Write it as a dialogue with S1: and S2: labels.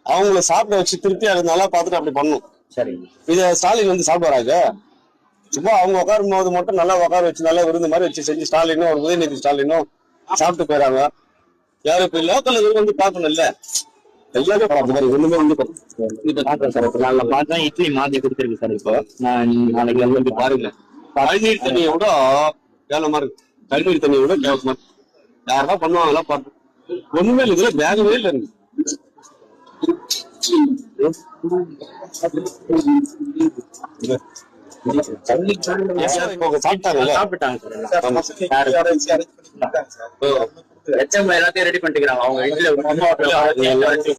S1: அவங்கள சாப்பிட வச்சு திருப்பி அது நல்லா பார்த்துட்டு அப்படி பண்ணும்.
S2: சரி,
S1: இத ஸ்டாலின் வந்து சாப்பிடுறாங்க. சும்மா அவங்க உட்காரும் போது மட்டும் நல்லா உட்கார வச்சு நல்லா விருந்து மாதிரி வச்சு செஞ்சு ஸ்டாலினும் ஒரு உதயநிதி ஸ்டாலினும் சாப்பிட்டு போயிடறாங்க. யாரும் இப்ப லோக்கல் வந்து பார்க்கணும் இல்ல, எல்லாமே ஒண்ணுமே வந்து
S2: பார்த்தா இட்லி மாத்தி கொடுத்துருக்கு சார். இப்போ நான் நாளைக்கு வந்து
S1: பாருங்க, கழிநீர் தண்ணியை விட கேவலமா இருக்கு. கழிநீர் தண்ணியை விட கேவலமா இருக்கு. யாரா பண்ணுவாங்களா பார்த்து ஒண்ணுமே இல்லை. இதுல பேகவே இல்லை இருக்கு.
S2: எல்லாத்தையும் ரெடி பண்ணிக்கிறாங்க அவங்க.